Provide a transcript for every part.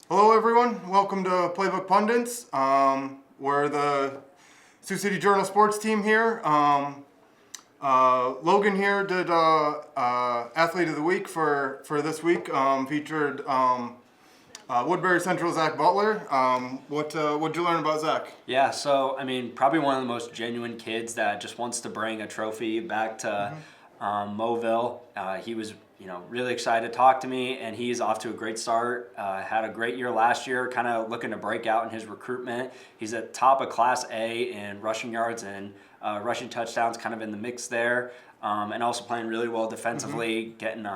Hello everyone, welcome to Playbook Pundits. We're the Sioux City Journal sports team here. Logan here did Athlete of the Week for this week. Featured Woodbury Central Zach Butler. What'd you learn about Zach? Yeah, so probably one of the most genuine kids that just wants to bring a trophy back to Moville. He was, really excited to talk to me, and he's off to a great start. Had a great year last year, kind of looking to break out in his recruitment. He's at top of Class A in rushing yards and rushing touchdowns, kind of in the mix there. And also playing really well defensively, getting,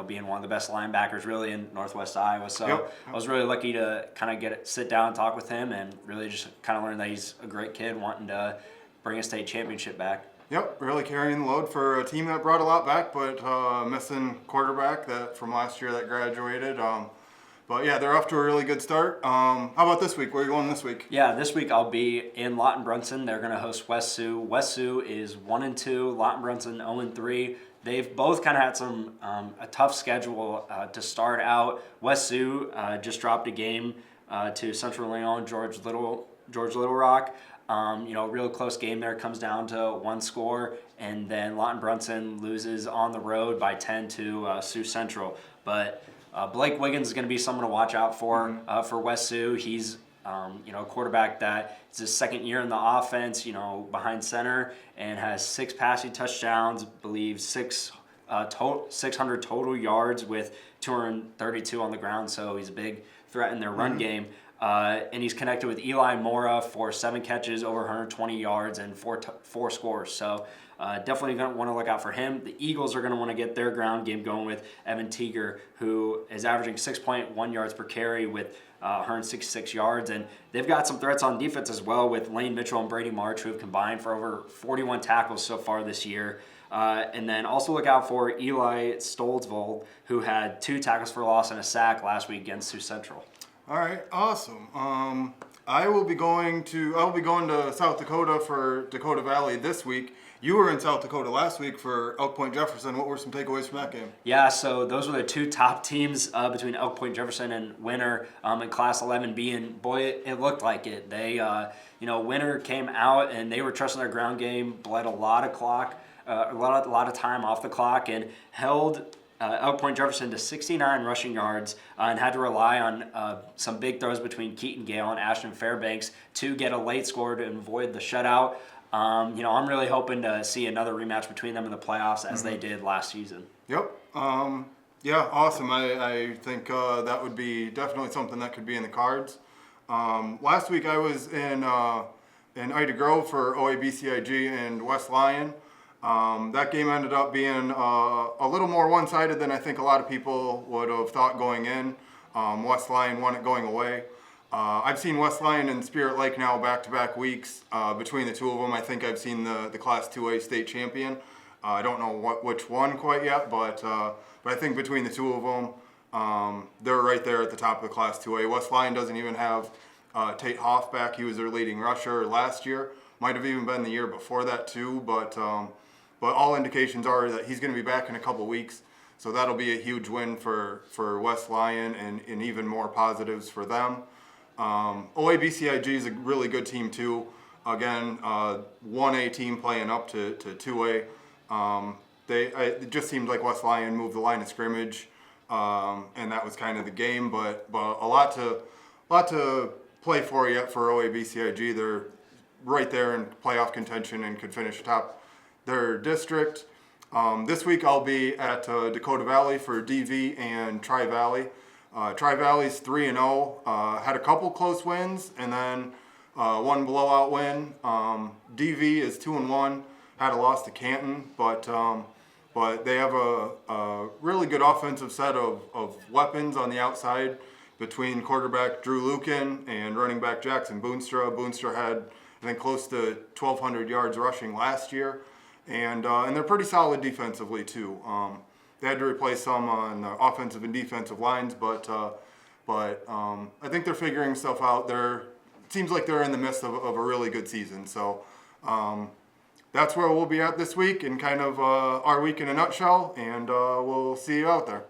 being one of the best linebackers really in Northwest Iowa. So I was really lucky to kind of sit down and talk with him and really just kind of learn that he's a great kid wanting to bring a state championship back. Yep, really carrying the load for a team that brought a lot back, but missing quarterback that from last year that graduated. But yeah, they're off to a really good start. How about this week? Where are you going this week? Yeah, this week I'll be in Lawton-Bronson. They're going to host West Sioux. West Sioux is 1-2, Lawton-Bronson 0-3. They've both kind of had some a tough schedule to start out. West Sioux just dropped a game to Central Leon, George Little Rock. Real close game there. Comes down to one score, and then Lawton-Bronson loses on the road by 10 to Sioux Central. But Blake Wiggins is going to be someone to watch out for West Sioux. He's a quarterback that is his second year in the offense, behind center, and has 6 passing touchdowns, believe 600 total yards with 232 on the ground. So he's a big threat in their run game. And he's connected with Eli Mora for 7 catches, over 120 yards, and 4 scores. So definitely going to want to look out for him. The Eagles are going to want to get their ground game going with Evan Teeger, who is averaging 6.1 yards per carry with 166 yards. And they've got some threats on defense as well with Lane Mitchell and Brady March, who have combined for over 41 tackles so far this year. And then also look out for Eli Stolzvold, who had 2 tackles for loss and a sack last week against Sioux Central. All right, awesome. I will be going to South Dakota for Dakota Valley this week. You were in South Dakota last week for Elk Point Jefferson. What were some takeaways from that game? Yeah, so those were the 2 top teams between Elk Point Jefferson and Winter in Class 11B, and boy, it looked like it. They, Winter came out and they were trusting their ground game, bled a lot of time off the clock, and held Elk Point Jefferson to 69 rushing yards and had to rely on some big throws between Keaton Gale and Ashton Fairbanks to get a late score to avoid the shutout. I'm really hoping to see another rematch between them in the playoffs as they did last season. Yep. Yeah, awesome. I think that would be definitely something that could be in the cards. Last week I was in Ida Grove for OABCIG and West Lyon. That game ended up being a little more one-sided than I think a lot of people would have thought going in. West Lyon won it going away. I've seen West Lyon and Spirit Lake now back-to-back weeks. Between the two of them, I think I've seen the Class 2A state champion. I don't know which one quite yet, but I think between the two of them, they're right there at the top of the Class 2A. West Lyon doesn't even have Tate Hoff back. He was their leading rusher last year. Might have even been the year before that too, but all indications are that he's going to be back in a couple weeks. So that'll be a huge win for West Lyon and even more positives for them. OABCIG is a really good team too. Again, 1A team playing up to 2A. It just seemed like West Lyon moved the line of scrimmage, and that was kind of the game. But a lot to play for yet for OABCIG. They're right there in playoff contention and could finish atop their district. This week I'll be at Dakota Valley for DV and Tri-Valley. Tri-Valley's 3-0, had a couple close wins and then one blowout win. DV is 2-1, had a loss to Canton, but they have a really good offensive set of weapons on the outside between quarterback Drew Lucan and running back Jackson Boonstra. Boonstra had, I think, close to 1,200 yards rushing last year. And they're pretty solid defensively too. They had to replace some on the offensive and defensive lines, but I think they're figuring stuff out. It seems like they're in the midst of a really good season. So that's where we'll be at this week and kind of our week in a nutshell. And we'll see you out there.